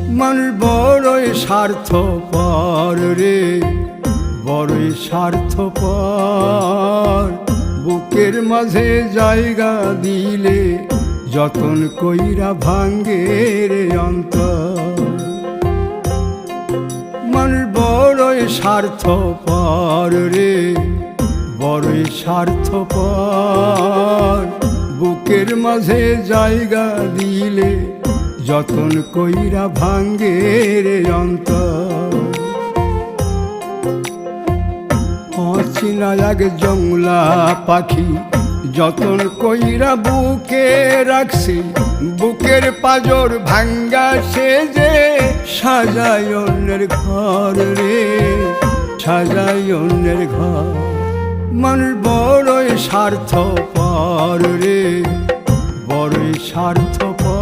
মানুষ বড়ই স্বার্থপর রে, বড়ই স্বার্থপর। বুকের মাঝে জায়গা দিলে যতন কইরা ভাঙ্গে রে অন্তর। মানুষ বড়ই স্বার্থপর রে, বড়ই স্বার্থপর। বুকের মাঝে জায়গা দিলে যতন কইরা ভাঙ্গে রে অন্তর। অচিনা এক জংলা পাখি যতন কইরা বুকে রাখছি, বুকের পাজর ভাঙ্গা সে যে সাজায় অন্যের ঘর রে, সাজায় অন্যের ঘর। মানুষ বড়ই স্বার্থপর রে, বড়ই স্বার্থপর।